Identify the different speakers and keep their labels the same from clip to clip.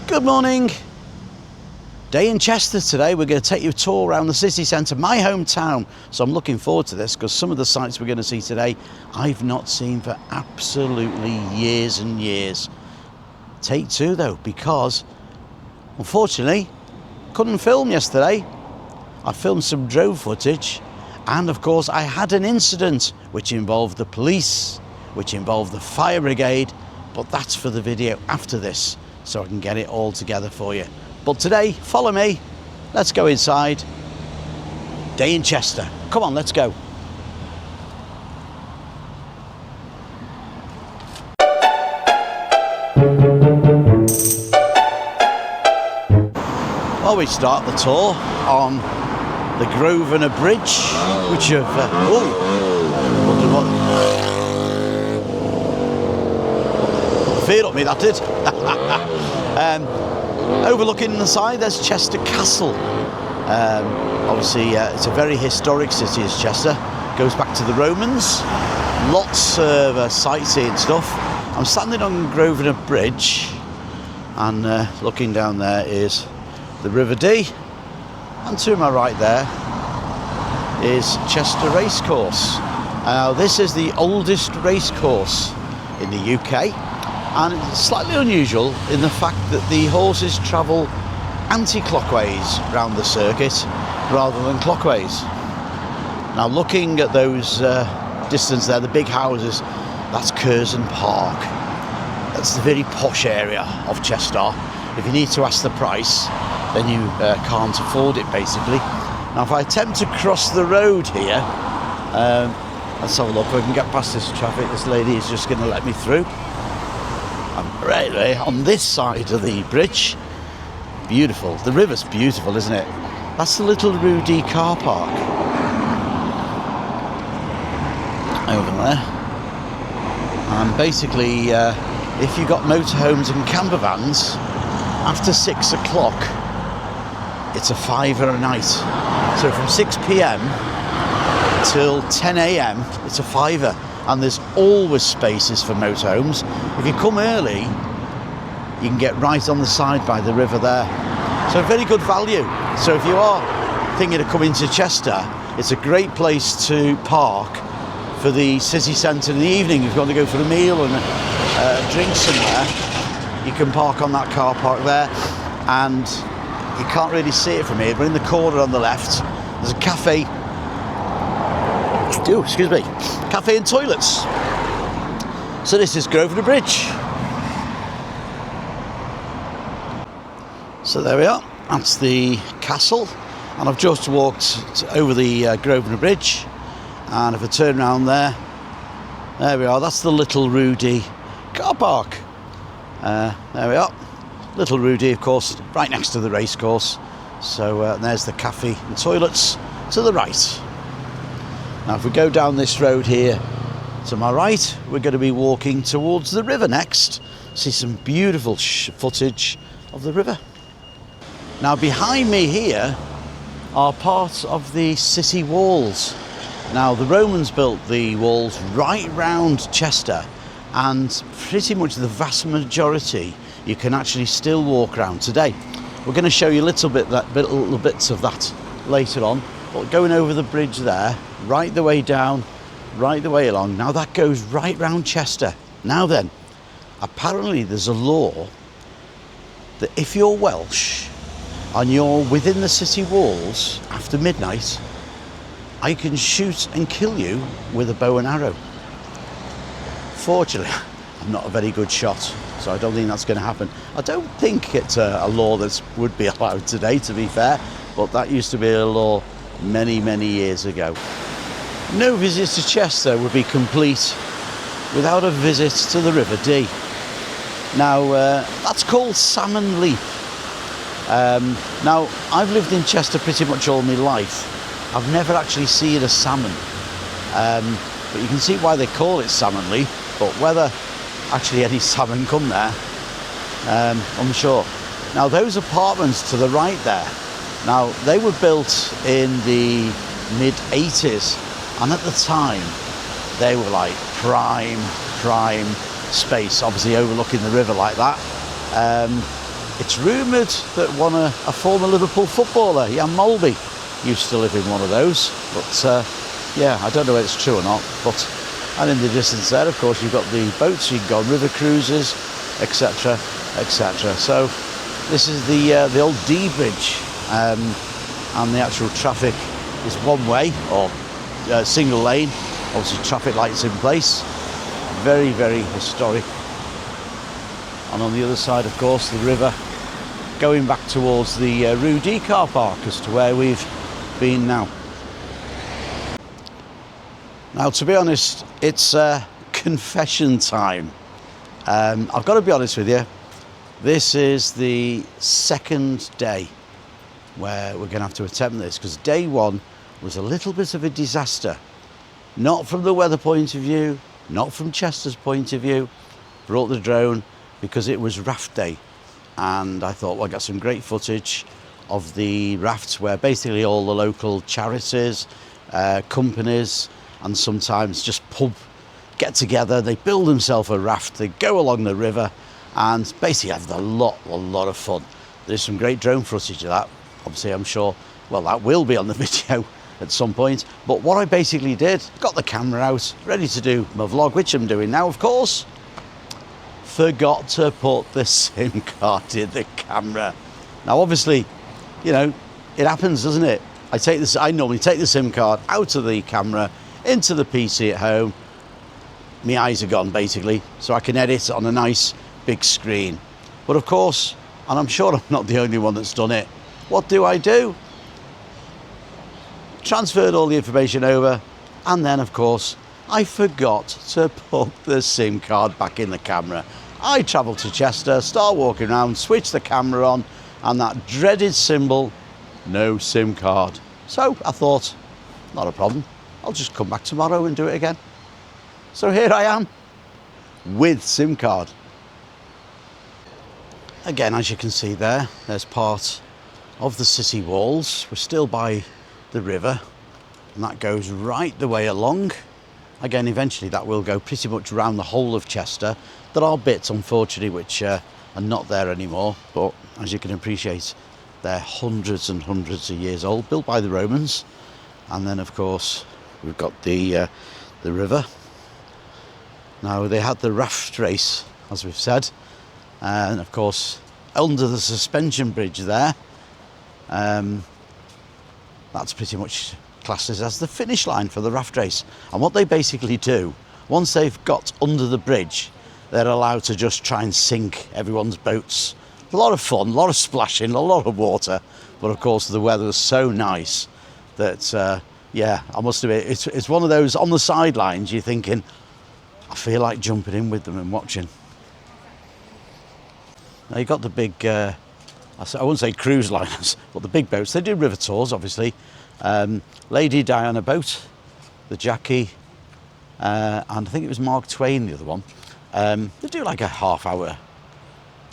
Speaker 1: Good morning. Day in Chester today. We're going to take you a tour around the city centre, my hometown. So I'm looking forward to this because some of the sites we're going to see today I've not seen for absolutely years and years. Take two though, because unfortunately couldn't film yesterday. I filmed some drone footage and of course I had an incident which involved the police, which involved the fire brigade, but that's for the video after this so I can get it all together for you. But today, follow me, let's go inside. Day in Chester. Come on, let's go. Well, we start the tour on the Grosvenor Bridge, which have, wondered what fear up me, that did. Overlooking the side, there's Chester Castle. Obviously, it's a very historic city, is Chester. Goes back to the Romans. Lots of sightseeing stuff. I'm standing on Grosvenor Bridge, and looking down there is the River Dee. And to my right there is Chester Racecourse. Now, this is the oldest racecourse in the UK. And it's slightly unusual in the fact that the horses travel anti-clockwise round the circuit rather than clockwise. Now, looking at those distance there, the big houses, that's Curzon Park. That's the very posh area of Chester. If you need to ask the price, then you can't afford it, basically. Now, if I attempt to cross the road here, let's have a look. If I can get past this traffic, this lady is just going to let me through. Right there, on this side of the bridge. Beautiful. The river's beautiful, isn't it? That's the Little Rudy car park. Over there. And basically, if you've got motorhomes and camper vans, after 6 o'clock, it's a £5 a night. So from 6 p.m. till 10 a.m, it's a £5. And there's always spaces for motorhomes. If you come early, you can get right on the side by the river there. So very good value. So if you are thinking of coming to Chester, it's a great place to park for the city centre in the evening. If you want to go for a meal and a drink somewhere, you can park on that car park there. And you can't really see it from here, but in the corner on the left, there's a cafe. Oh, excuse me. Cafe and toilets. So this is Grosvenor Bridge. So there we are. That's the castle. And I've just walked over the Grosvenor Bridge. And if I turn around there we are. That's the Little Rudy car park. There we are. Little Rudy, of course, right next to the racecourse. So there's the cafe and toilets to the right. Now, if we go down this road here to my right, we're going to be walking towards the river next. See some beautiful footage of the river. Now, behind me here are parts of the city walls. Now, the Romans built the walls right round Chester, and pretty much the vast majority you can actually still walk around today. We're going to show you little bits of that later on. But going over the bridge there, right the way down, right the way along. Now that goes right round Chester. Now then, apparently there's a law that if you're Welsh and you're within the city walls after midnight, I can shoot and kill you with a bow and arrow. Fortunately, I'm not a very good shot, so I don't think that's going to happen. I don't think it's a law that would be allowed today, to be fair, but that used to be a law many, many years ago. No visit to Chester would be complete without a visit to the River Dee. Now, that's called Salmon Leap. Now, I've lived in Chester pretty much all my life. I've never actually seen a salmon. But you can see why they call it Salmon Leap, but whether actually any salmon come there, I'm sure. Now, those apartments to the right there, now, they were built in the mid-80s, and at the time, they were like prime space, obviously overlooking the river like that. It's rumoured that a former Liverpool footballer, Jan Molby, used to live in one of those. But yeah, I don't know whether it's true or not. But and in the distance there, of course, you've got the boats. You can go on river cruises, etc., etc. So this is the old D Bridge, and the actual traffic is one way or single lane. Obviously, traffic lights in place. Very, very historic. And on the other side, of course, the river going back towards the Rue D car park as to where we've been now. Now, to be honest, it's confession time. I've got to be honest with you. This is the second day where we're going to have to attempt this, because day one was a little bit of a disaster. Not from the weather point of view, not from Chester's point of view. Brought the drone because it was raft day, and I thought, well, I got some great footage of the rafts where basically all the local charities, companies, and sometimes just pub get together. They build themselves a raft, they go along the river, and basically have a lot of fun. There's some great drone footage of that. Obviously, I'm sure, well, that will be on the video at some point. But what I basically did, got the camera out, ready to do my vlog, which I'm doing now, of course. Forgot to put the SIM card in the camera. Now, obviously, you know, it happens, doesn't it? I normally take the SIM card out of the camera, into the PC at home. My eyes are gone, basically, so I can edit on a nice big screen. But of course, and I'm sure I'm not the only one that's done it, what do? Transferred all the information over, and then, of course, I forgot to put the SIM card back in the camera. I travelled to Chester, start walking around, switch the camera on, and that dreaded symbol, no SIM card. So I thought, not a problem, I'll just come back tomorrow and do it again. So here I am, with SIM card. Again, as you can see there's part of the city walls. We're still by the river, and that goes right the way along. Again, eventually that will go pretty much around the whole of Chester. There are bits, unfortunately, which are not there anymore, but as you can appreciate, they're hundreds and hundreds of years old, built by the Romans. And then, of course, we've got the river. Now, they had the raft race, as we've said, and of course, under the suspension bridge there, that's pretty much classed as the finish line for the raft race. And what they basically do, once they've got under the bridge, they're allowed to just try and sink everyone's boats. A lot of fun, a lot of splashing, a lot of water, but of course the weather was so nice that, yeah, I must admit, it's one of those on the sidelines, you're thinking, I feel like jumping in with them and watching. Now you've got the big, I wouldn't say cruise liners, but the big boats. They do river tours, obviously. Lady Diana boat, the Jackie, and I think it was Mark Twain, the other one. They do like a half-hour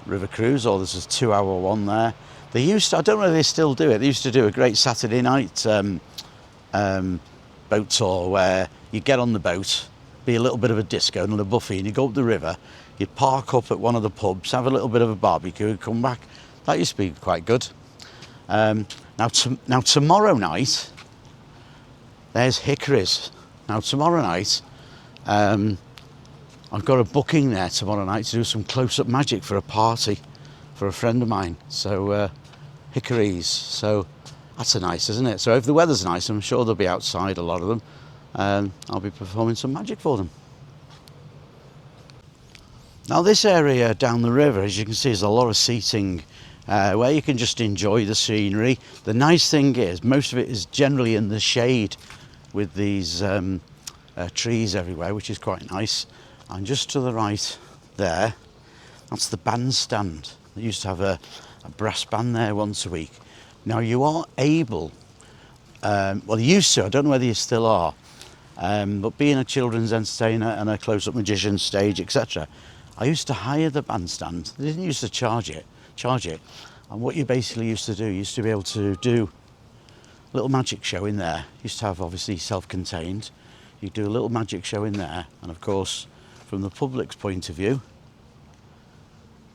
Speaker 1: river cruise, or there's a 2-hour one there. They used to, I don't know if they still do it, they used to do a great Saturday night boat tour where you get on the boat, be a little bit of a disco and a buffet, and you go up the river, you'd park up at one of the pubs, have a little bit of a barbecue, come back. That used to be quite good. Now tomorrow night, there's Hickories. Now tomorrow night, I've got a booking there tomorrow night to do some close-up magic for a party for a friend of mine. So Hickories, so that's nice, isn't it? So if the weather's nice, I'm sure they'll be outside, a lot of them. I'll be performing some magic for them. Now this area down the river, as you can see, is a lot of seating where you can just enjoy the scenery. The nice thing is, most of it is generally in the shade with these trees everywhere, which is quite nice. And just to the right there, that's the bandstand. They used to have a brass band there once a week. Now you are able, well, you used to, I don't know whether you still are, but being a children's entertainer and a close-up magician stage, etc., I used to hire the bandstand. They didn't used to charge it. And what you basically used to do, you used to be able to do a little magic show in there. Used to have, obviously, self-contained. You do a little magic show in there, and of course, from the public's point of view,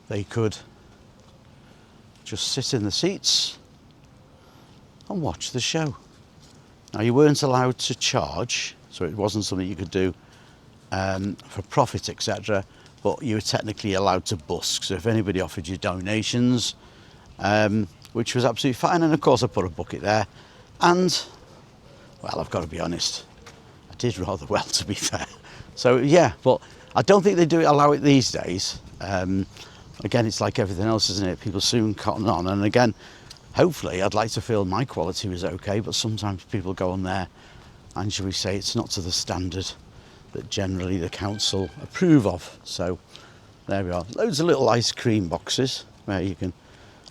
Speaker 1: they could just sit in the seats and watch the show. Now, you weren't allowed to charge, so it wasn't something you could do for profit, etc. But you were technically allowed to busk. So if anybody offered you donations, which was absolutely fine, and of course I put a bucket there, and well, I've got to be honest, I did rather well, to be fair. So yeah, but I don't think they allow it these days. Again, it's like everything else, isn't it? People soon cotton on, and again, hopefully I'd like to feel my quality was okay, but sometimes people go on there and, shall we say, it's not to the standard that generally the council approve of. So there we are, loads of little ice cream boxes where you can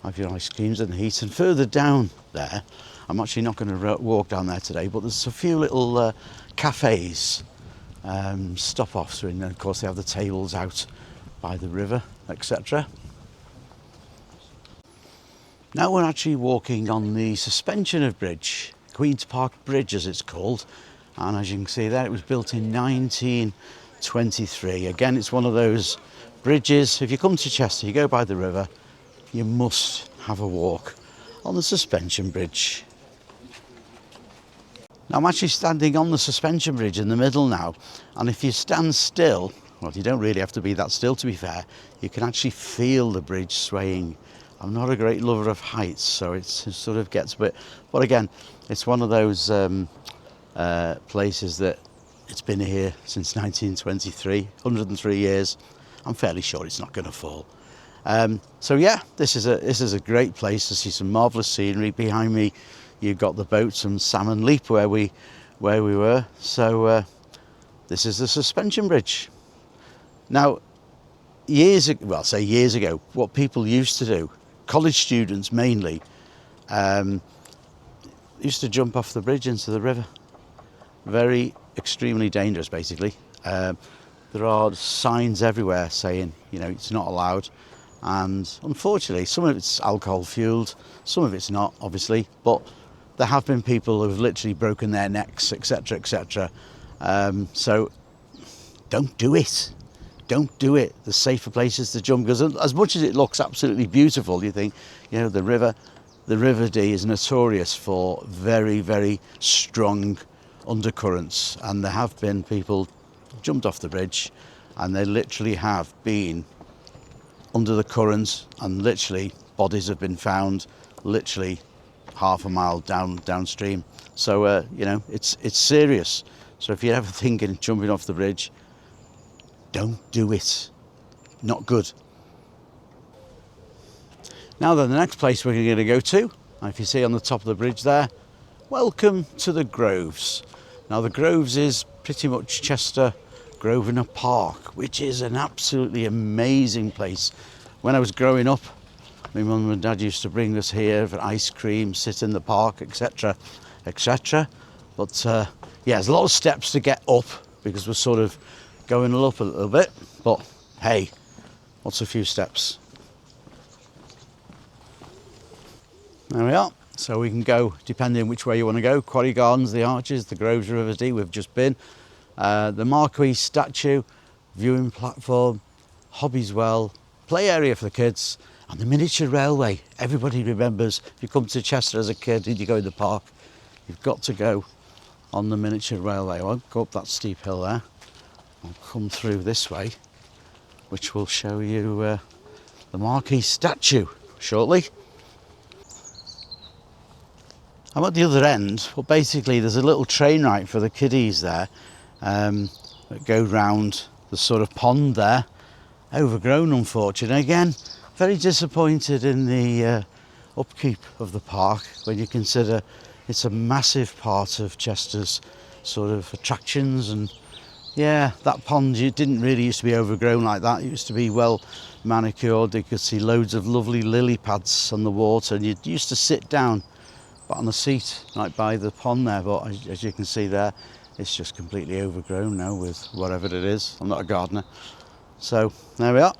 Speaker 1: have your ice creams and heat. And further down there, I'm actually not going to walk down there today, but there's a few little cafes, stop-offs, and of course they have the tables out by the river, etc. Now we're actually walking on the suspension of bridge, Queen's Park Bridge as it's called, and as you can see there, it was built in 1923. Again, it's one of those bridges, if you come to Chester, you go by the river, you must have a walk on the suspension bridge. Now I'm actually standing on the suspension bridge in the middle now, and if you stand still, well, you don't really have to be that still, to be fair, you can actually feel the bridge swaying. I'm not a great lover of heights, so it sort of gets a bit, but again, it's one of those places that it's been here since 1923, 103 years. I'm fairly sure it's not going to fall. So yeah, this is a great place to see some marvellous scenery. Behind me, you've got the boats and Salmon Leap where we were. So this is the suspension bridge. Now, years ago, what people used to do, college students mainly, used to jump off the bridge into the river. Very extremely dangerous, basically. There are signs everywhere saying, you know, it's not allowed. And unfortunately, some of it's alcohol fueled, some of it's not, obviously, but there have been people who've literally broken their necks, etc., etc. So don't do it. Don't do it. There's safer places to jump, because as much as it looks absolutely beautiful, you think, you know, the River Dee is notorious for very, very strong undercurrents, and there have been people jumped off the bridge and they literally have been under the currents, and literally bodies have been found literally half a mile downstream. So you know, it's serious. So if you're ever thinking of jumping off the bridge, don't do it. Not good. Now then, the next place we're going to go to, if you see on the top of the bridge there, welcome to the Groves. Now the Groves is pretty much Chester Grosvenor Park, which is an absolutely amazing place. When I was growing up, my mum and dad used to bring us here for ice cream, sit in the park, etc., etc. But yeah, there's a lot of steps to get up because we're sort of going up a little bit. But hey, what's a few steps? There we are. So we can go, depending on which way you want to go, Quarry Gardens, the Arches, the Groves, River Dee, we've just been. The Marquis statue, viewing platform, Hobbies Well, play area for the kids, and the miniature railway. Everybody remembers, if you come to Chester as a kid and you go in the park, you've got to go on the miniature railway. I won't go up that steep hill there. I'll come through this way, which will show you the Marquis statue shortly. I'm at the other end, but basically there's a little train ride for the kiddies there that go round the sort of pond there. Overgrown, unfortunately. Again, very disappointed in the upkeep of the park when you consider it's a massive part of Chester's sort of attractions. And yeah, that pond, it didn't really used to be overgrown like that. It used to be well manicured. You could see loads of lovely lily pads on the water, and you used to sit down on the seat right by the pond there, but as you can see there, it's just completely overgrown now with whatever it is. I'm not a gardener. So there we are.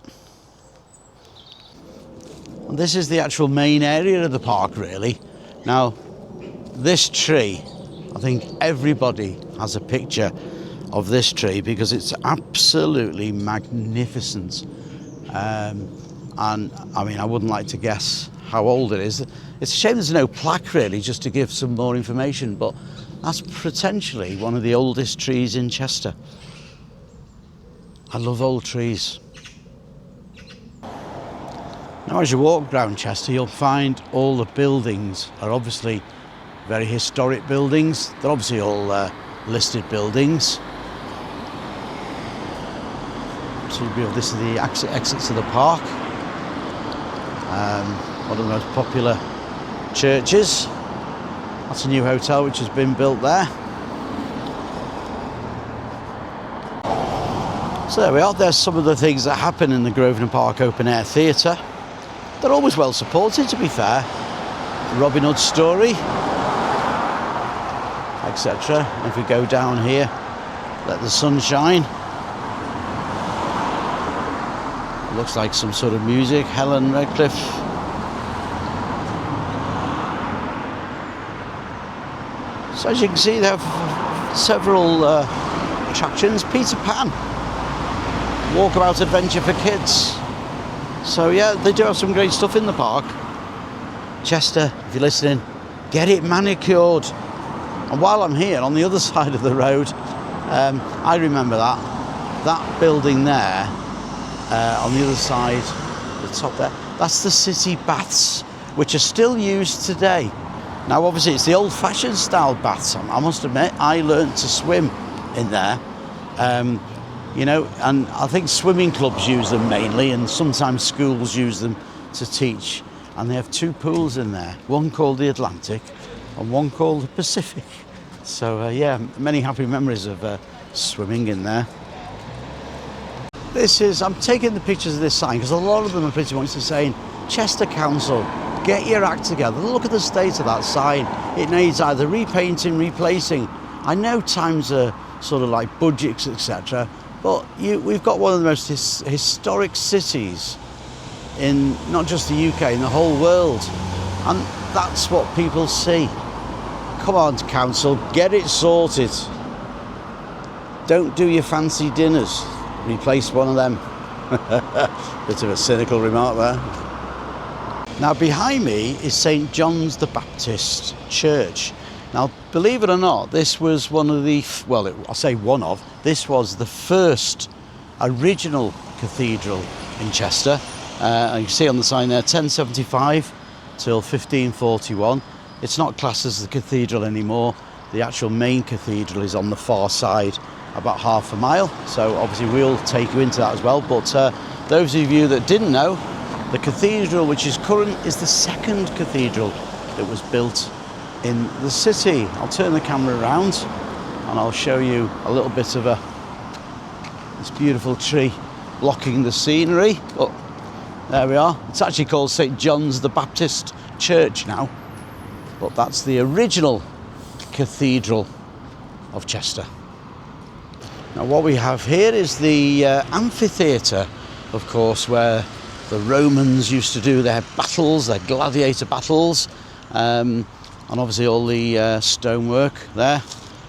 Speaker 1: And this is the actual main area of the park, really. Now this tree, I think everybody has a picture of this tree because it's absolutely magnificent. And I mean, I wouldn't like to guess how old it is. It's a shame there's no plaque really, just to give some more information, but that's potentially one of the oldest trees in Chester. I love old trees. Now as you walk around Chester, you'll find all the buildings are obviously very historic buildings. They're obviously all listed buildings. So this is the exits to the park. One of the most popular churches. That's a new hotel which has been built there. So there we are. There's some of the things that happen in the Grosvenor Park Open Air Theatre. They're always well supported, to be fair. Robin Hood story, etc. If we go down here, Let the Sun Shine. Looks like some sort of music. Helen Redcliffe. So as you can see, they have several attractions. Peter Pan, walkabout adventure for kids. So yeah, they do have some great stuff in the park. Chester, if you're listening, get it manicured. And while I'm here, on the other side of the road, I remember that building there, on the other side, the top there, that's the city baths, which are still used today. Now obviously it's the old-fashioned style baths. I must admit, I learnt to swim in there. You know, and I think swimming clubs use them mainly, and sometimes schools use them to teach. And they have two pools in there, one called the Atlantic and one called the Pacific. So yeah, many happy memories of swimming in there. I'm taking the pictures of this sign because a lot of them are pretty much saying, Chester Council, get your act together. Look at the state of that sign. It needs either repainting, replacing. I know times are sort of like budgets, etc. But we've got one of the most historic cities in not just the UK, in the whole world. And that's what people see. Come on, council, get it sorted. Don't do your fancy dinners. Replace one of them. Bit of a cynical remark there. Now behind me is St. John's the Baptist Church. Now, believe it or not, this was one of the, well, I'll say one of, this was the first original cathedral in Chester. You can see on the sign there, 1075 till 1541. It's not classed as the cathedral anymore. The actual main cathedral is on the far side, about half a mile. So obviously we'll take you into that as well. But those of you that didn't know, the cathedral which is current is the second cathedral that was built in the city. I'll turn the camera around and I'll show you a little bit of this beautiful tree blocking the scenery. Oh, there we are. It's actually called St. John's the Baptist Church now, but that's the original cathedral of Chester. Now what we have here is the amphitheatre, of course, where the Romans used to do their battles, their gladiator battles. And obviously all the stonework there.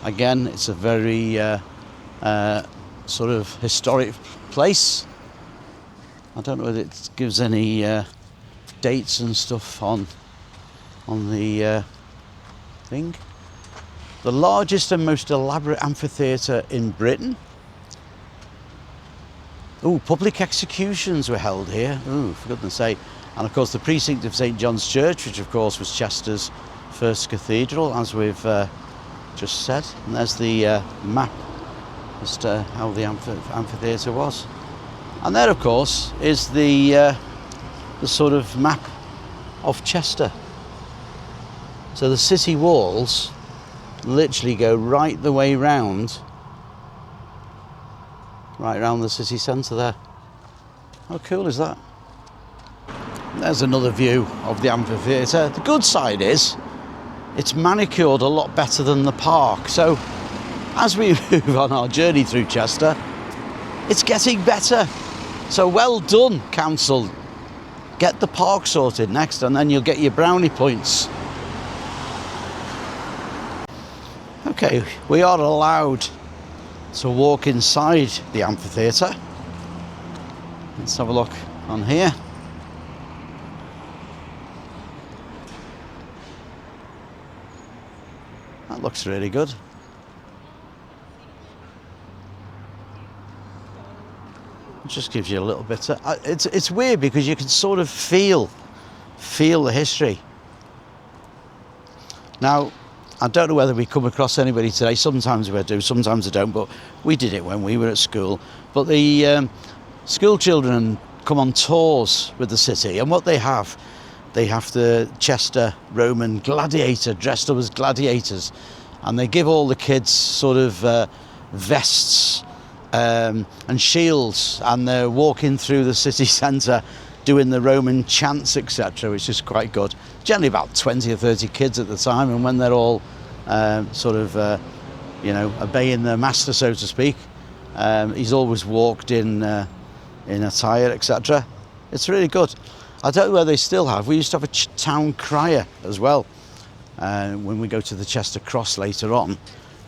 Speaker 1: Again, it's a very sort of historic place. I don't know whether it gives any dates and stuff on the thing. The largest and most elaborate amphitheatre in Britain. Oh, public executions were held here. Oh, for goodness sake. And of course the precinct of St. John's Church, which of course was Chester's first cathedral, as we've just said. And there's the map as to how the amphitheatre was. And there, of course, is the sort of map of Chester. So the city walls literally go right the way round, right around the city centre there. How cool is that? There's another view of the amphitheatre. The good side is it's manicured a lot better than the park. So as we move on our journey through Chester, it's getting better. So well done, council. Get the park sorted next and then you'll get your brownie points. Okay, we are allowed to walk inside the amphitheatre. Let's have a look on here. That looks really good. It just gives you a little bit of, it's weird because you can sort of feel the history. Now, I don't know whether we come across anybody today. Sometimes we do, sometimes I don't, but we did it when we were at school. But the school children come on tours with the city, and what they have the Chester Roman gladiator dressed up as gladiators, and they give all the kids sort of vests and shields, and they're walking through the city centre doing the Roman chants, etc., which is quite good. Generally about 20 or 30 kids at the time, and when they're all obeying their master, so to speak, he's always walked in attire, etc. It's really good. I don't know where they still have. We used to have a town crier as well. When we go to the Chester Cross later on,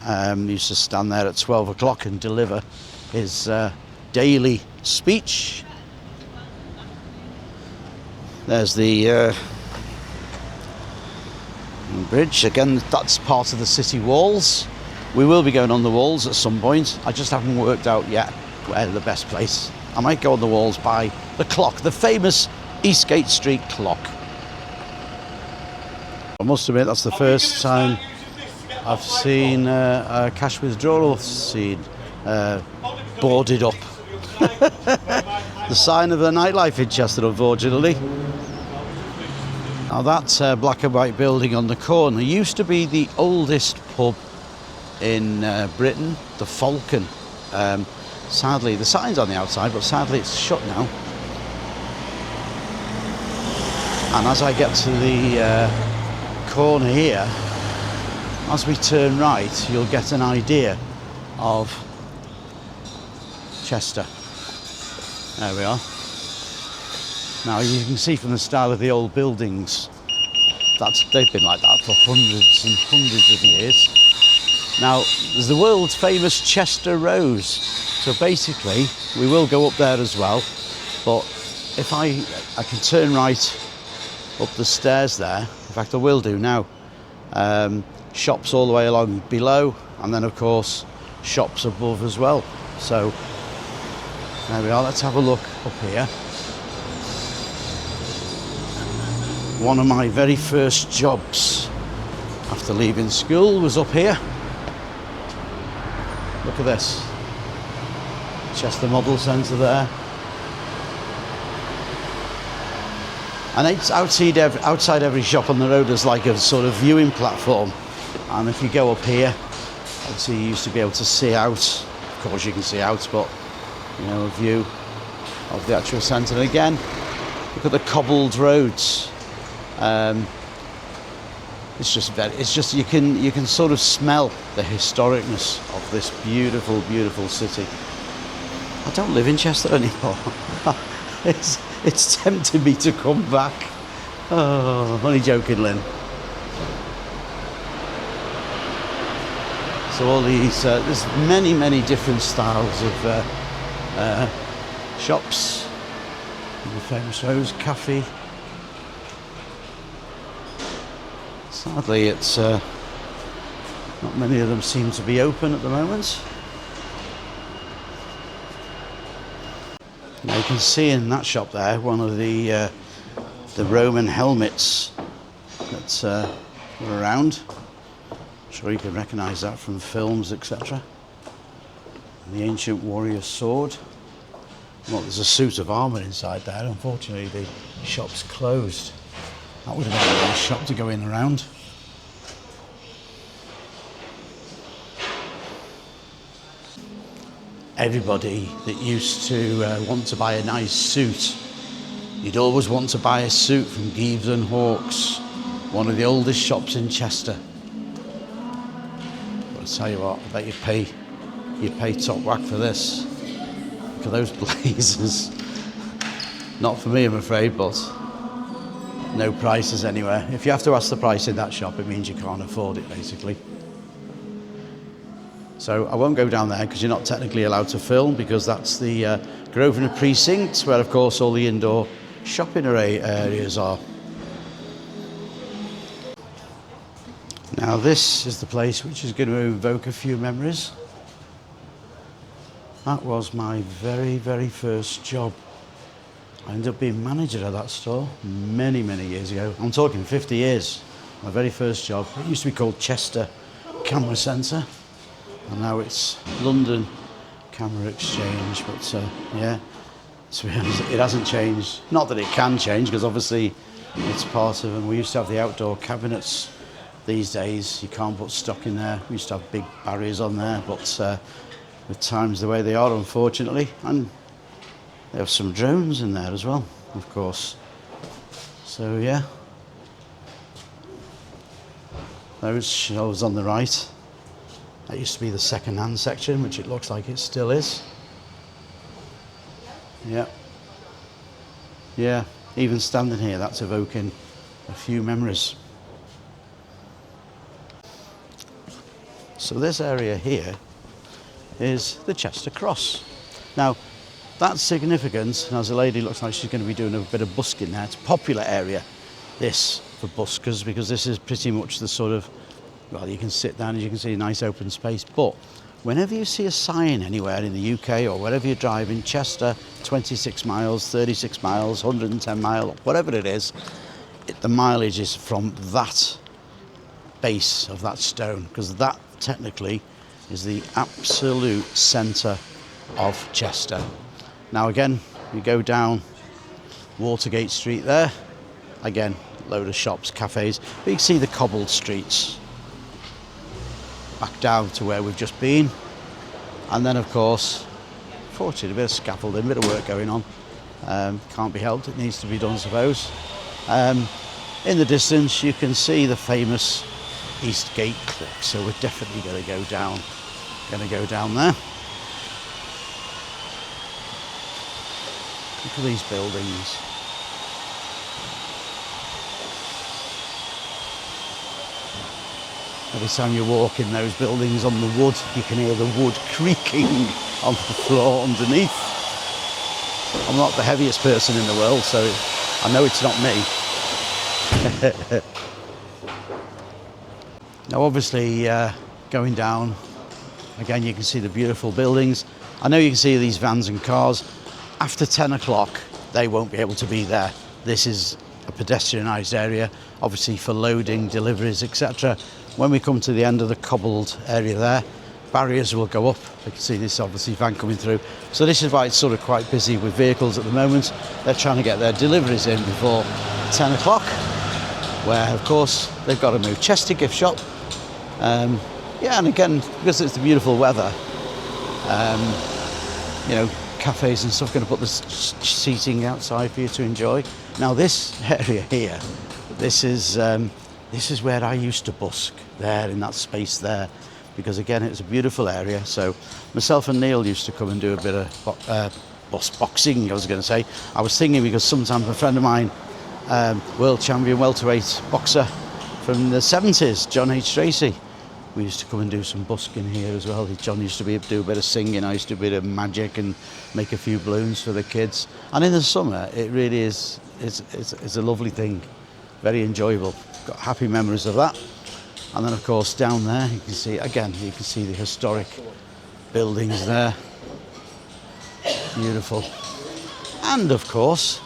Speaker 1: he used to stand there at 12 o'clock and deliver his daily speech. There's the bridge. Again, that's part of the city walls. We will be going on the walls at some point. I just haven't worked out yet where the best place. I might go on the walls by the clock, the famous Eastgate Street clock. I must admit, that's the first time I've seen a cash withdrawal scene boarded up. The sign of the nightlife in Chester, unfortunately. Now that black and white building on the corner used to be the oldest pub in Britain, the Falcon. Sadly, the sign's on the outside, but sadly it's shut now. And as I get to the corner here, as we turn right, you'll get an idea of Chester. There we are. Now you can see from the style of the old buildings, they've been like that for hundreds and hundreds of years. Now there's the world famous Chester Rose. So basically, we will go up there as well. But if I can turn right up the stairs there. In fact, I will do now. Shops all the way along below, and then of course shops above as well. So there we are. Let's have a look up here. One of my very first jobs after leaving school was up here. Look at this. Chester Model Centre there. And it's outside every shop on the road there's like a sort of viewing platform. And if you go up here, obviously you used to be able to see out. Of course you can see out, but you know, a view of the actual centre. And again, look at the cobbled roads. It's just you can sort of smell the historicness of this beautiful, beautiful city. I don't live in Chester anymore. It's tempting me to come back. Oh, only joking, Lynn. So all these, there's many different styles of shops. The famous Rose Cafe. Sadly, it's not many of them seem to be open at the moment. Now you can see in that shop there one of the Roman helmets that were around. I'm sure you can recognise that from films, etc. The ancient warrior sword. Well, there's a suit of armour inside there. Unfortunately, the shop's closed. That would have been a nice shop to go in around. Everybody that used to want to buy a nice suit, you'd always want to buy a suit from Geeves and Hawkes, one of the oldest shops in Chester. But I'll tell you what, I bet you'd pay top whack for this. Look at those blazers. Not for me, I'm afraid, but no prices anywhere. If you have to ask the price in that shop, it means you can't afford it, basically. So I won't go down there because you're not technically allowed to film, because that's the Grosvenor Precinct, where of course all the indoor shopping areas are. Now this is the place which is going to evoke a few memories. That was my very, very first job. I ended up being manager of that store many, many years ago. I'm talking 50 years. My very first job. It used to be called Chester Camera Centre, and now it's London Camera Exchange. But yeah, to be honest, it hasn't changed. Not that it can change, because obviously it's part of, and we used to have the outdoor cabinets. These days you can't put stock in there. We used to have big barriers on there, but with times the way they are, unfortunately, and they have some drones in there as well, of course. So yeah, those shelves on the right, that used to be the second-hand section, which it looks like it still is. Yeah, yeah, even standing here, that's evoking a few memories. So this area here is the Chester Cross. Now, that's significant, and as a lady looks like she's going to be doing a bit of busking there. It's a popular area, this, for buskers, because this is pretty much the sort of, well, you can sit down, as you can see, a nice open space. But whenever you see a sign anywhere in the UK or wherever you're driving, Chester, 26 miles, 36 miles, 110 miles, whatever it is, the mileage is from that base of that stone, because that technically is the absolute centre of Chester. Now again, we go down Watergate Street there, again, load of shops, cafes, but you can see the cobbled streets back down to where we've just been. And then of course, fortunately, a bit of scaffolding, a bit of work going on, can't be helped, it needs to be done, I suppose. In the distance you can see the famous Eastgate Clock, so we're definitely going to go down there. Look at these buildings. Every time you walk in those buildings on the wood, you can hear the wood creaking on the floor underneath. I'm not the heaviest person in the world, so I know it's not me. Now obviously going down, again you can see the beautiful buildings. I know you can see these vans and cars. After 10 o'clock they won't be able to be there. This is a pedestrianised area, obviously for loading, deliveries, etc. When we come to the end of the cobbled area there, barriers will go up. You can see this obviously van coming through. So this is why it's sort of quite busy with vehicles at the moment. They're trying to get their deliveries in before 10 o'clock, where of course they've got to move. Chester gift shop. Yeah, and again, because it's the beautiful weather, you know, cafes and stuff going to put the seating outside for you to enjoy. Now this area here, this is where I used to busk, there in that space there, because again it's a beautiful area. So myself and Neil used to come and do a bit of boxing, I was going to say. I was thinking, because sometimes a friend of mine, world champion welterweight boxer from the 70s, John H. Tracy, we used to come and do some busking here as well. John used to do a bit of singing, I used to do a bit of magic and make a few balloons for the kids. And in the summer, it really is, it's a lovely thing, very enjoyable. Got happy memories of that. And then of course down there, you can see, again, you can see the historic buildings there. Beautiful. And of course,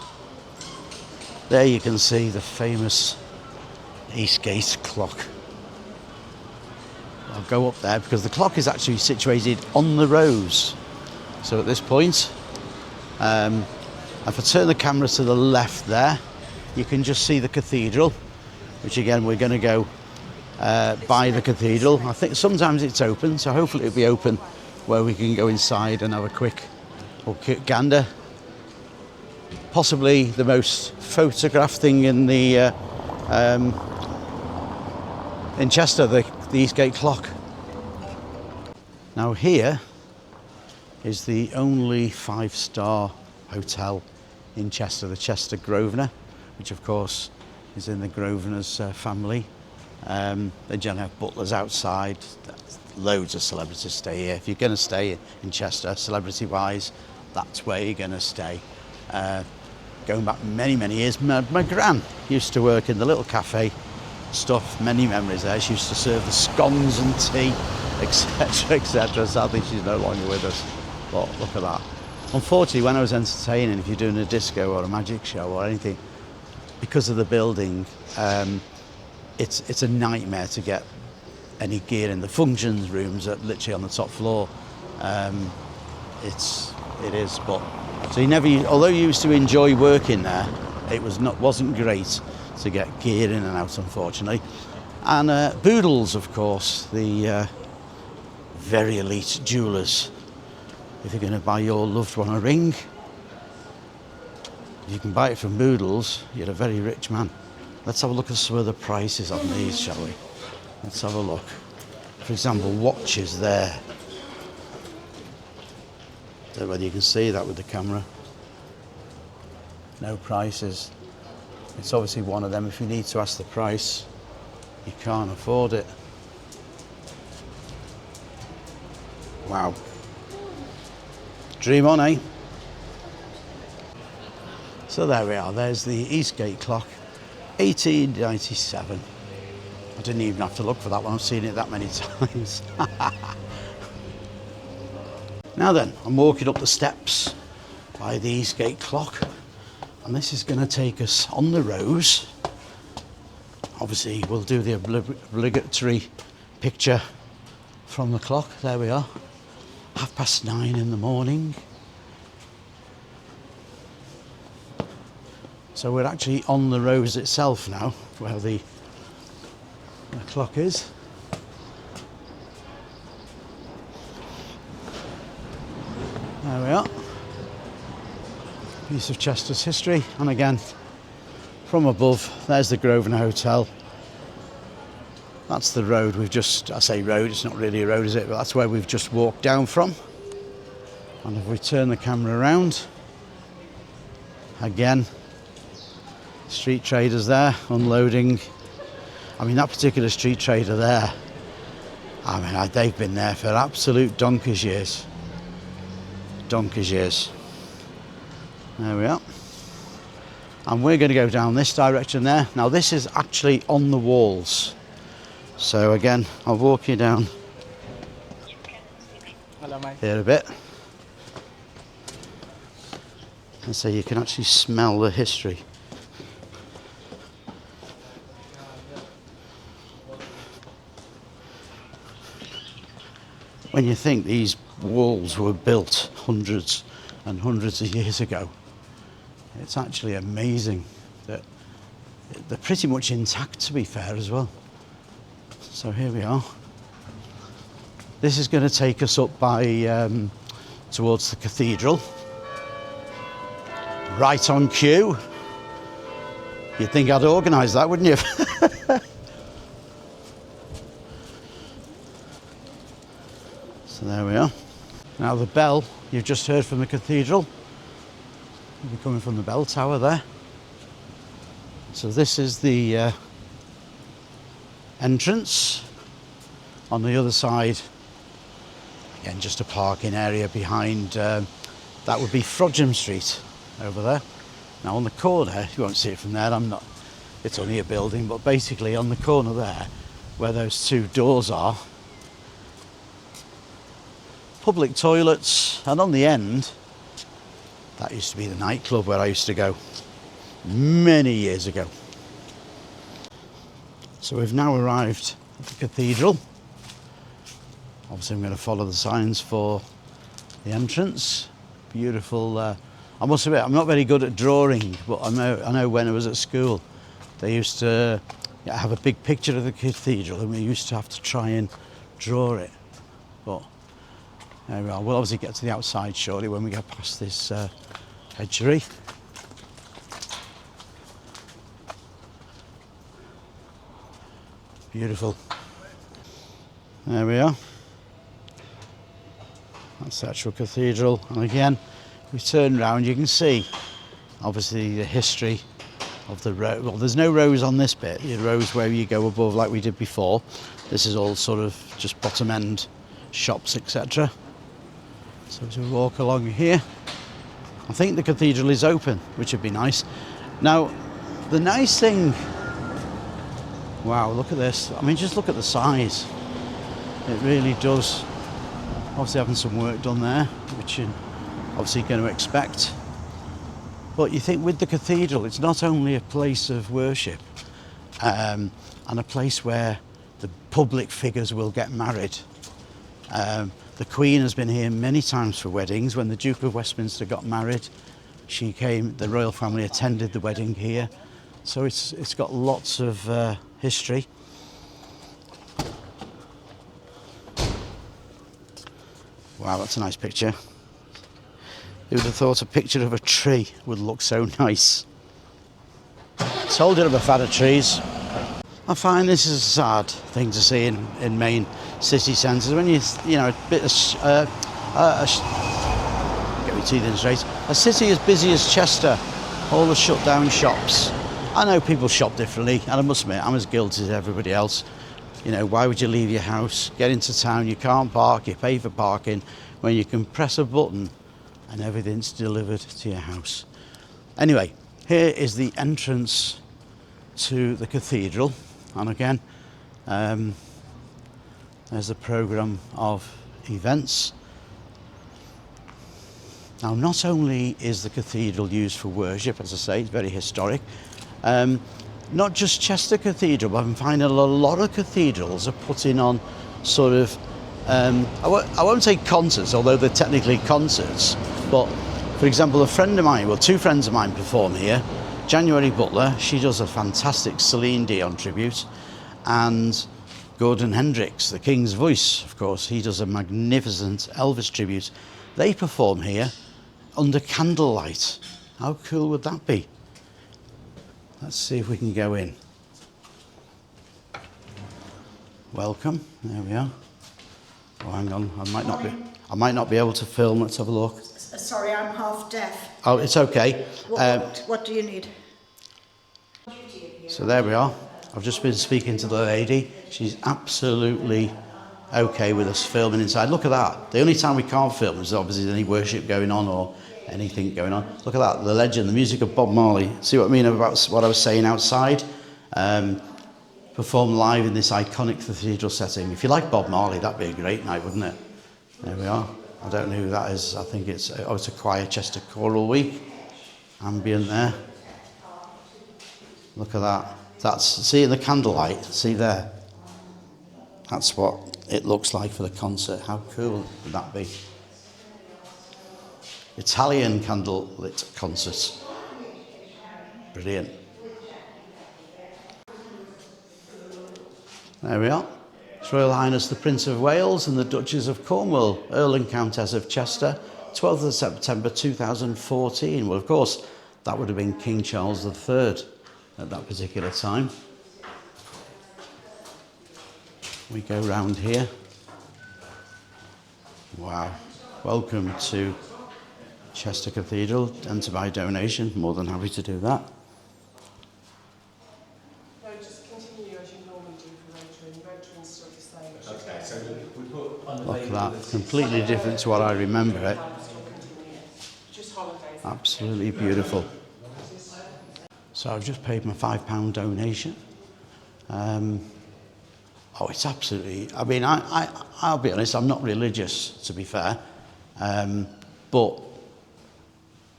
Speaker 1: there you can see the famous Eastgate Clock. I'll go up there because the clock is actually situated on the Rose. So at this point, if I turn the camera to the left there, you can just see the cathedral, which again we're going to go by the cathedral. I think sometimes it's open, so hopefully it'll be open where we can go inside and have a quick gander. Possibly the most photographed thing in the in Chester, the Eastgate Clock. Now here is the only 5-star hotel in Chester, the Chester Grosvenor, which of course is in the Grosvenor's family. They generally have butlers outside. Loads of celebrities stay here. If you're going to stay in Chester, celebrity-wise, that's where you're going to stay. Going back many, many years, my gran used to work in the little cafe stuff, many memories there. She used to serve the scones and tea, etc, etc. Sadly, she's no longer with us. But look at that. Unfortunately, when I was entertaining, if you're doing a disco or a magic show or anything, because of the building, it's a nightmare to get any gear in. The functions rooms are literally on the top floor. It is, but so although you used to enjoy working there, it wasn't great to get gear in and out, unfortunately. And Boodles, of course, the very elite jewellers. If you're going to buy your loved one a ring, if you can buy it from Boodles, you're a very rich man. Let's have a look at some of the prices on these, shall we? Let's have a look. For example, watches there. Don't know whether you can see that with the camera. No prices. It's obviously one of them. If you need to ask the price, you can't afford it. Wow. Dream on, eh? So there we are. There's the Eastgate clock, 1897. I didn't even have to look for that one. I've seen it that many times. Now then, I'm walking up the steps by the Eastgate clock, and this is going to take us on the Rose. Obviously, we'll do the obligatory picture from the clock. There we are, 9:30 in the morning. So we're actually on the Rose itself now, where the clock is. There we are. Piece of Chester's history, and again, from above, there's the Grosvenor Hotel. That's the road we've just, I say road, it's not really a road, is it? But that's where we've just walked down from. And if we turn the camera around, again, street traders there, unloading. I mean, that particular street trader there, I mean, they've been there for absolute donkey's years. Donkey's years. There we are. And we're going to go down this direction there. Now, this is actually on the walls. So again, I'll walk you down here a bit. And so you can actually smell the history. When you think these walls were built hundreds and hundreds of years ago, it's actually amazing that they're pretty much intact, to be fair, as well. So here we are. This is going to take us up by towards the cathedral. Right on cue. You'd think I'd organise that, wouldn't you? So there we are. Now the bell you've just heard from the cathedral. We'll be coming from the bell tower there. So this is the entrance. On the other side, again, just a parking area behind. That would be Frodsham Street over there. Now on the corner, you won't see it from there. It's only a building, but basically on the corner there, where those two doors are, public toilets, and on the end, that used to be the nightclub where I used to go many years ago. So we've now arrived at the cathedral. Obviously I'm going to follow the signs for the entrance. Beautiful. I must admit, I'm not very good at drawing, but I know when I was at school, they used to have a big picture of the cathedral, and we used to have to try and draw it. But there we are. We'll obviously get to the outside shortly when we get past this hedgery. Beautiful. There we are. That's the actual cathedral. And again, if we turn around, you can see obviously the history of the road. Well, there's no rows on this bit. The rows where you go above like we did before. This is all sort of just bottom end shops, etc. So as we walk along here, I think the cathedral is open, which would be nice. Now, the nice thing Wow, look at this. I mean, just look at the size. It really does. Obviously having some work done there, which you're obviously going to expect. But you think with the cathedral, it's not only a place of worship and a place where the public figures will get married. The Queen has been here many times for weddings. When the Duke of Westminster got married, she came, the royal family attended the wedding here. So it's got lots of history. Wow, that's a nice picture. Who would have thought a picture of a tree would look so nice? Told you about fadder trees. I find this is a sad thing to see in main city centres when you know, a bit of get your teeth in straight. A city as busy as Chester, all the shut down shops. I know people shop differently, and I must admit I'm as guilty as everybody else. You know, why would you leave your house, get into town, you can't park, you pay for parking, when you can press a button and everything's delivered to your house. Anyway, here is the entrance to the cathedral, and again, there's a programme of events. Now, not only is the cathedral used for worship, as I say, it's very historic, not just Chester Cathedral, but I'm finding a lot of cathedrals are putting on sort of, I won't say concerts, although they're technically concerts, but for example, two friends of mine perform here. January Butler, she does a fantastic Celine Dion tribute, and Gordon Hendricks, the King's Voice, of course, he does a magnificent Elvis tribute. They perform here under candlelight. How cool would that be? Let's see if we can go in. Welcome. There we are. Oh, hang on. I might not be able to film. Let's have a look.
Speaker 2: Sorry, I'm half deaf.
Speaker 1: Oh, it's okay.
Speaker 2: What do you need?
Speaker 1: So there we are. I've just been speaking to the lady. She's absolutely okay with us filming inside. Look at that. The only time we can't film is obviously there's any worship going on or anything going on. Look at that. The legend, the music of Bob Marley. See what I mean about what I was saying outside? Performed live in this iconic cathedral setting. If you like Bob Marley, that'd be a great night, wouldn't it? There we are. I don't know who that is. I think it's a choir, Chester Choral Week. Ambient there. Look at that. See the candlelight, see there? That's what it looks like for the concert. How cool would that be? Italian candlelit concerts. Brilliant. There we are. His Royal Highness the Prince of Wales and the Duchess of Cornwall, Earl and Countess of Chester, 12th of September 2014. Well, of course, that would have been King Charles III at that particular time. We go round here. Wow. Welcome to Chester Cathedral. Enter by donation. More than happy to do that.
Speaker 3: No, just continue as you normally do for Rotary. Rotary's still the same.
Speaker 4: Okay, so we put on the
Speaker 1: Look at
Speaker 4: label
Speaker 1: that. Completely different to what I remember it.
Speaker 3: Just holidays.
Speaker 1: Absolutely beautiful. So I've just paid my £5 donation. It's absolutely, I mean, I'll be honest, I'm not religious, to be fair. But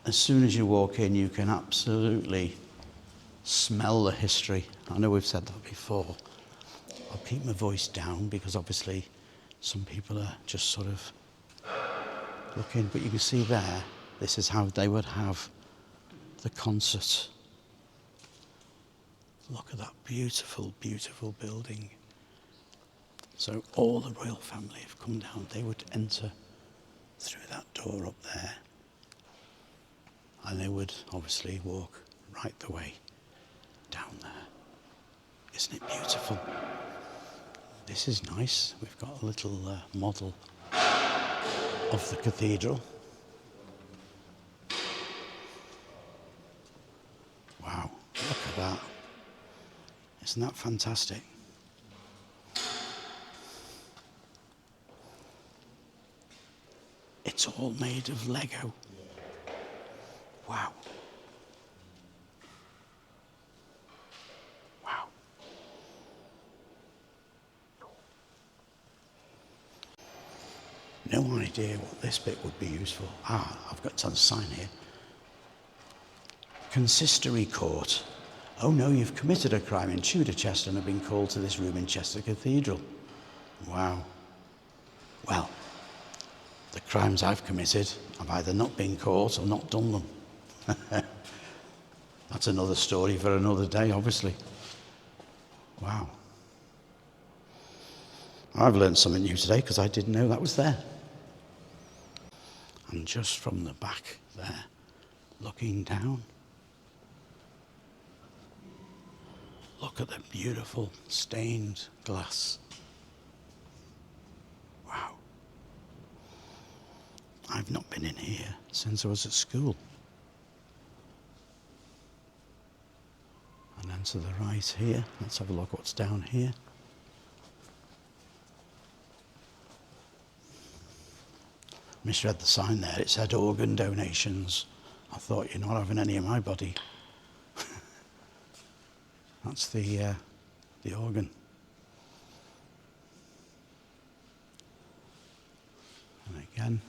Speaker 1: as soon as you walk in, you can absolutely smell the history. I know we've said that before. I'll keep my voice down because obviously some people are just sort of looking. But you can see there, this is how they would have the concert. Look at that beautiful, beautiful building. So all the royal family have come down. They would enter through that door up there. And they would obviously walk right the way down there. Isn't it beautiful? This is nice. We've got a little model of the cathedral. Wow, look at that. Isn't that fantastic? It's all made of Lego. Wow. Wow. No idea what this bit would be used for. Ah, I've got a sign here. Consistory Court. Oh no, you've committed a crime in Tudor Chester and have been called to this room in Chester Cathedral. Wow. Well, the crimes I've committed, I've either not been caught or not done them. That's another story for another day, obviously. Wow. I've learned something new today because I didn't know that was there. And just from the back there, looking down, look at the beautiful stained glass. Wow. I've not been in here since I was at school. And then to the right here, let's have a look what's down here. Misread the sign there, it said organ donations. I thought, you're not having any of my body. That's the organ. And again,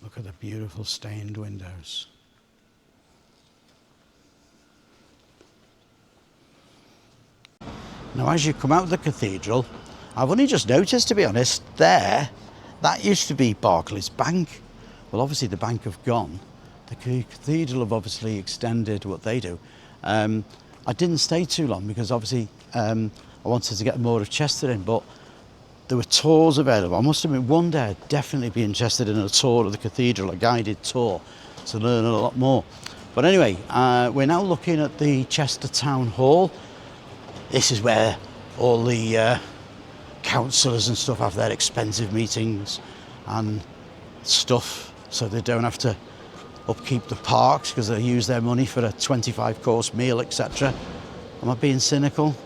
Speaker 1: look at the beautiful stained windows. Now as you come out of the cathedral, I've only just noticed, to be honest, there, that used to be Barclays Bank. Well, obviously the bank have gone. The cathedral have obviously extended what they do. I didn't stay too long because obviously I wanted to get more of Chester in, but there were tours available. I must admit, one day I'd definitely be interested in a tour of the cathedral, a guided tour, to learn a lot more. But anyway, we're now looking at the Chester Town Hall. This is where all the councillors and stuff have their expensive meetings and stuff, so they don't have to upkeep the parks because they use their money for a 25-course meal, etc. Am I being cynical?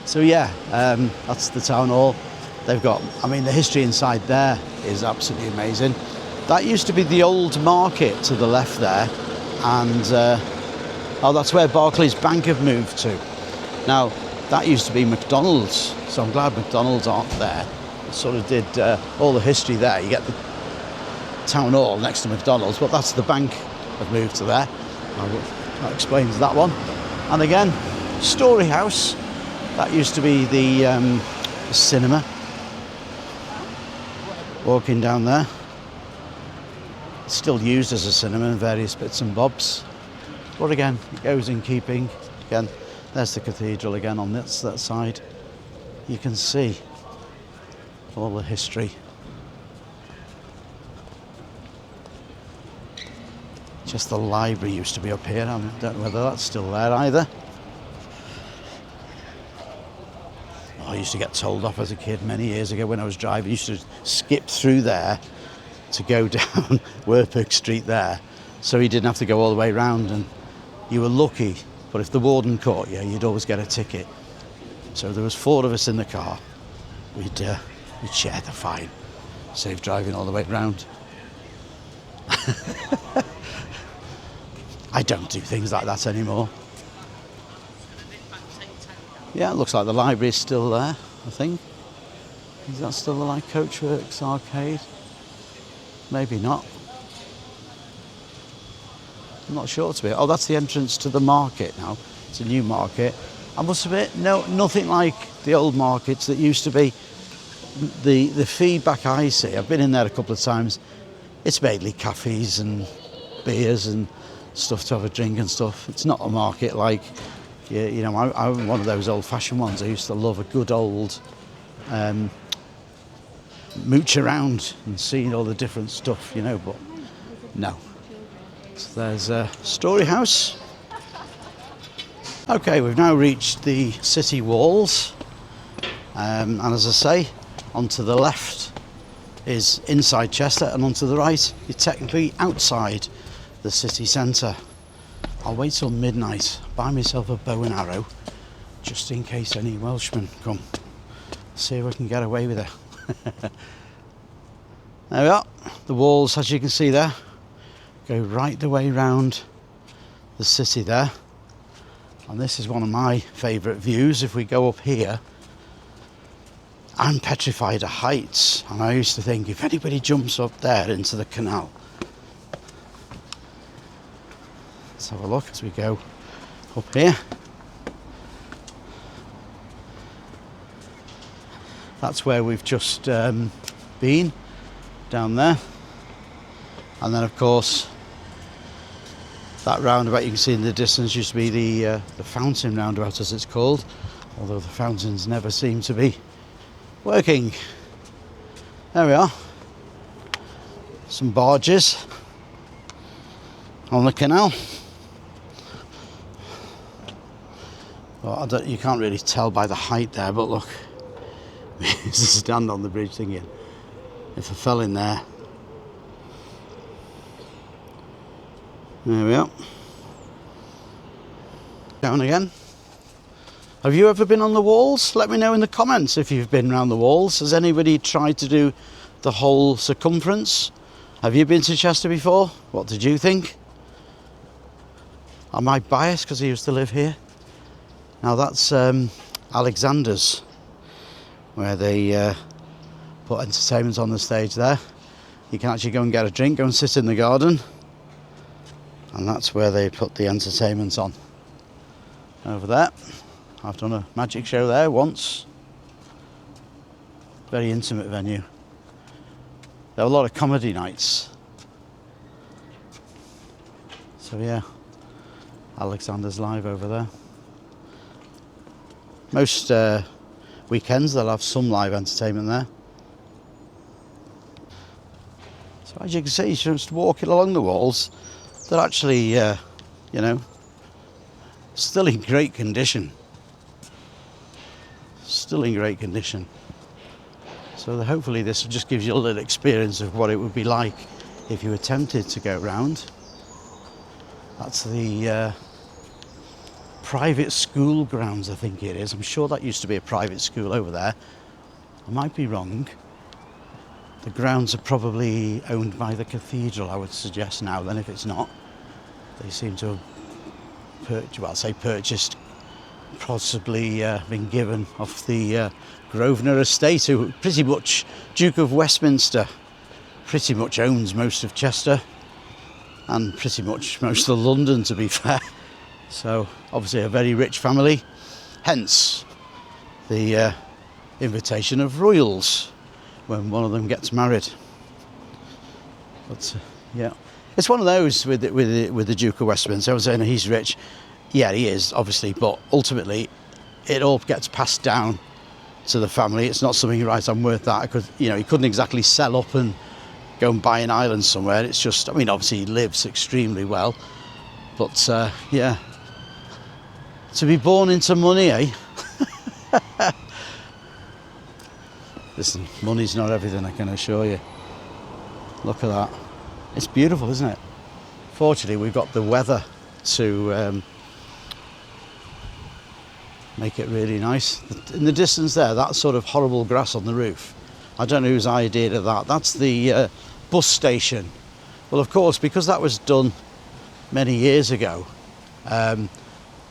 Speaker 1: So yeah, that's the town hall. They've got, I mean, the history inside there is absolutely amazing. That used to be the old market to the left there, and oh, that's where Barclays Bank have moved to. Now, that used to be McDonald's, so I'm glad McDonald's aren't there. It sort of did all the history there. You get the town hall next to McDonald's, but that's the bank have moved to there. That explains that one. And again, Story House. That used to be the cinema. Walking down there. It's still used as a cinema in various bits and bobs. But again, it goes in keeping. Again, there's the cathedral again on that side. You can see all the history. Just the library used to be up here. I don't know whether that's still there either. I used to get told off as a kid many years ago when I was driving. I used to skip through there to go down Werpurg Street there, so you didn't have to go all the way round, and you were lucky. But if the warden caught you, you'd always get a ticket. So there was 4 of us in the car. We'd share the fine. Save driving all the way round. I don't do things like that anymore. Yeah, it looks like the library is still there, I think. Is that still the like Coachworks arcade? Maybe not. I'm not sure to be. Oh, that's the entrance to the market now. It's a new market. I must admit, no, nothing like the old markets that used to be. The feedback I see, I've been in there a couple of times, it's mainly cafes and beers and stuff to have a drink and stuff. It's not a market like, you know, I'm one of those old-fashioned ones. I used to love a good old mooch around and seeing all the different stuff, you know, but no. So there's a Story House. Okay, we've now reached the city walls, and as I say, onto the left is inside Chester, and onto the right you're technically outside the city centre. I'll wait till midnight, buy myself a bow and arrow, just in case any Welshmen come. See if I can get away with it. There we are. The walls, as you can see there, go right the way round the city there. And this is one of my favourite views. If we go up here, I'm petrified of heights, and I used to think if anybody jumps up there into the canal. Let's have a look as we go up here. That's where we've just been, down there. And then of course that roundabout you can see in the distance used to be the fountain roundabout, as it's called, although the fountains never seem to be working. There we are. Some barges on the canal. Well, you can't really tell by the height there, but look, there's a stand on the bridge thinking, if I fell in there. There we are. Down again. Have you ever been on the walls? Let me know in the comments if you've been around the walls. Has anybody tried to do the whole circumference? Have you been to Chester before? What did you think? Am I biased because he used to live here? Now that's Alexander's, where they put entertainment on the stage there. You can actually go and get a drink, go and sit in the garden, and that's where they put the entertainment on. Over there. I've done a magic show there once. Very intimate venue. There were a lot of comedy nights. So yeah, Alexander's Live over there. Most weekends they'll have some live entertainment there. So as you can see, just walking along the walls, they're actually, you know, still in great condition. Still in great condition. So hopefully this just gives you a little experience of what it would be like if you were tempted to go round. That's the private school grounds, I think it is. I'm sure that used to be a private school over there. I might be wrong. The grounds are probably owned by the cathedral, I would suggest now, then, if it's not. They seem to have purchased, possibly been given off the Grosvenor estate, who pretty much, Duke of Westminster, pretty much owns most of Chester and pretty much most of London, to be fair. So obviously a very rich family, hence the invitation of royals when one of them gets married. But yeah, it's one of those with the Duke of Westminster. I was saying he's rich. Yeah, he is, obviously, but ultimately it all gets passed down to the family. It's not something, right, I'm worth that. He couldn't exactly sell up and go and buy an island somewhere. It's just, I mean, obviously he lives extremely well, but yeah, to be born into money, eh? Listen, money's not everything, I can assure you. Look at that. It's beautiful, isn't it? Fortunately, we've got the weather to make it really nice. In the distance there, that sort of horrible grass on the roof, I don't know whose idea of that. That's the bus station. Well, of course, because that was done many years ago,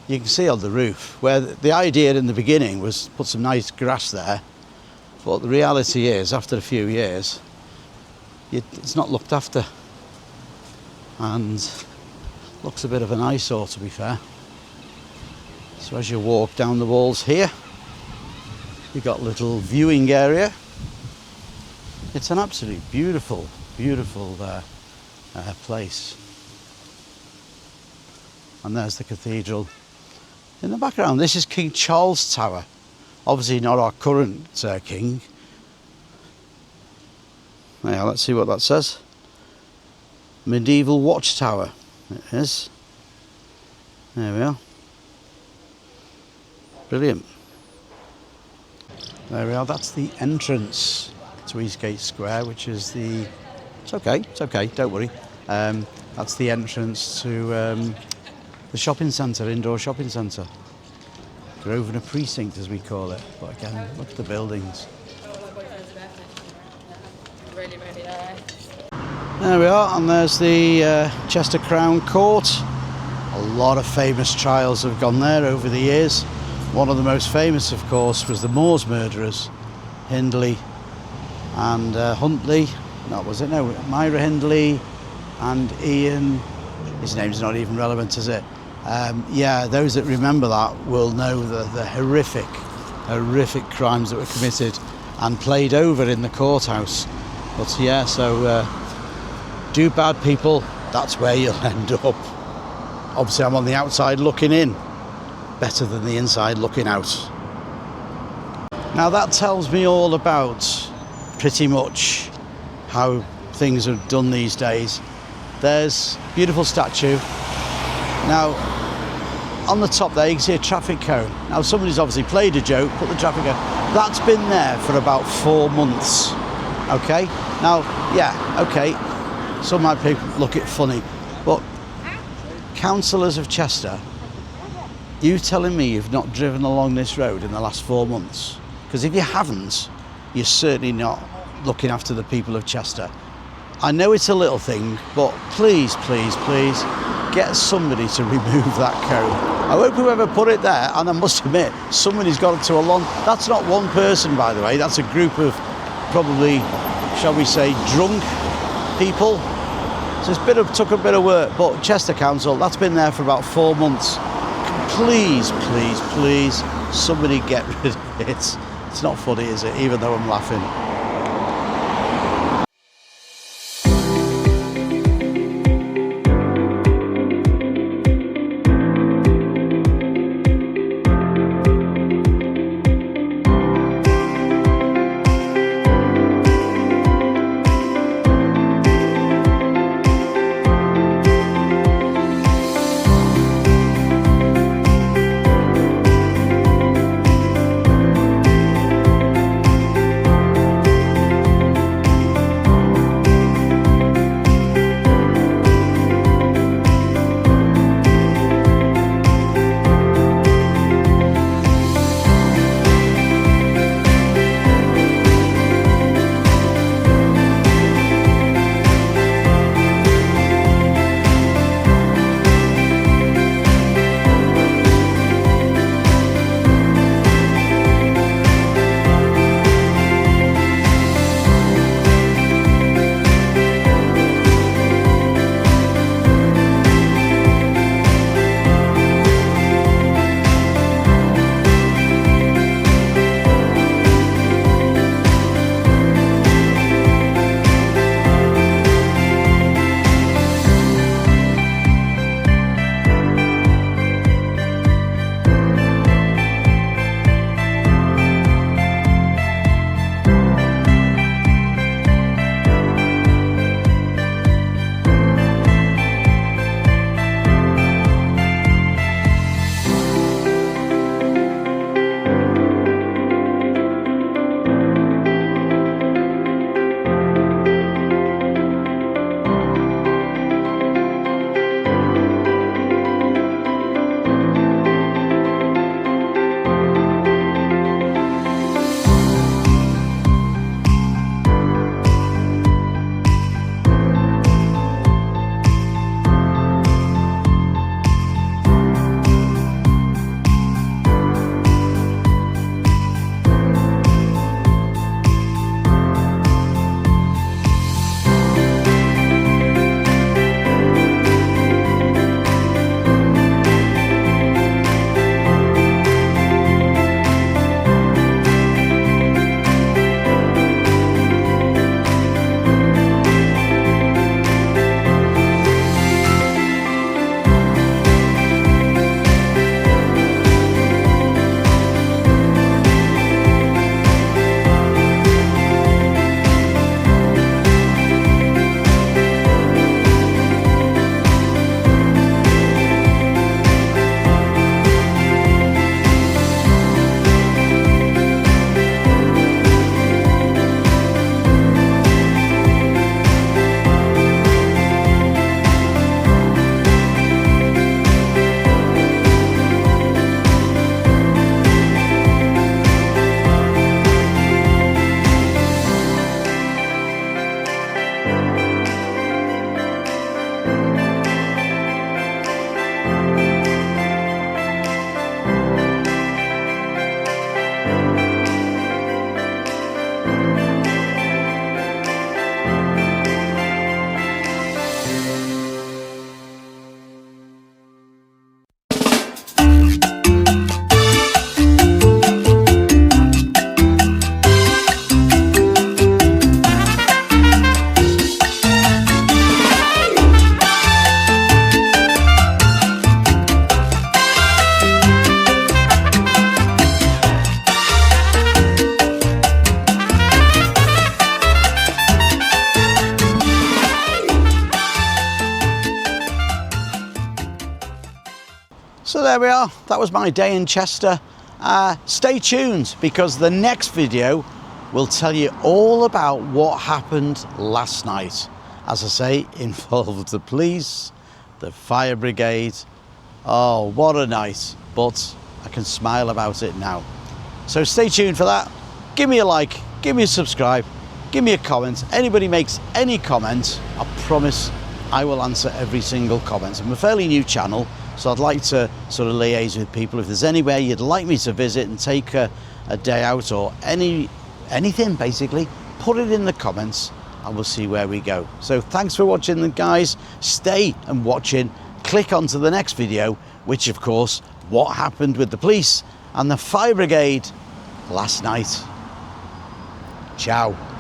Speaker 1: you can see on the roof where the idea in the beginning was put some nice grass there, but the reality is, after a few years, it's not looked after and looks a bit of an eyesore, to be fair. So as you walk down the walls here, you've got a little viewing area. It's an absolutely beautiful, beautiful place. And there's the cathedral in the background. This is King Charles Tower. Obviously not our current king. Now let's see what that says. Medieval watchtower. It is. There we are. Brilliant. There we are. That's the entrance to Eastgate Square, which is the... It's okay, don't worry. That's the entrance to the shopping centre, indoor shopping centre. Grosvenor Precinct, as we call it. But again, look at the buildings. There we are, and there's the Chester Crown Court. A lot of famous trials have gone there over the years. One of the most famous, of course, was the Moors murderers, Hindley and Huntley. That was it. No, Myra Hindley and Ian. His name's not even relevant, is it? Yeah, those that remember that will know the horrific crimes that were committed and played over in the courthouse. But yeah, so do bad people, that's where you'll end up. Obviously, I'm on the outside looking in. Better than the inside looking out. Now that tells me all about pretty much how things are done these days. There's a beautiful statue. Now, on the top there you can see a traffic cone. Now somebody's obviously played a joke, put the traffic cone. That's been there for about 4 months. Okay? Now, yeah, okay. Some might look at it funny, but councillors of Chester, you telling me you've not driven along this road in the last 4 months? Because if you haven't, you're certainly not looking after the people of Chester. I know it's a little thing, but please, please, please, get somebody to remove that cone. I hope whoever put it there, and I must admit, somebody's got it to a lawn. That's not one person, by the way, that's a group of probably, shall we say, drunk people. So it's took a bit of work, but Chester Council, that's been there for about 4 months. Please, please, please, somebody get rid of it. It's not funny, is it? Even though I'm laughing. So there we are. That was my day in Chester. Stay tuned, because the next video will tell you all about what happened last night. As I say, involved the police, the fire brigade. Oh, what a night. But I can smile about it now. So stay tuned for that. Give me a like, give me a subscribe, give me a comment. Anybody makes any comment, I promise I will answer every single comment. I'm a fairly new channel, so I'd like to sort of liaise with people. If there's anywhere you'd like me to visit and take a day out, or anything basically, put it in the comments and we'll see where we go. So thanks for watching, guys. Stay and watching. Click on to the next video, which of course, what happened with the police and the fire brigade last night. Ciao.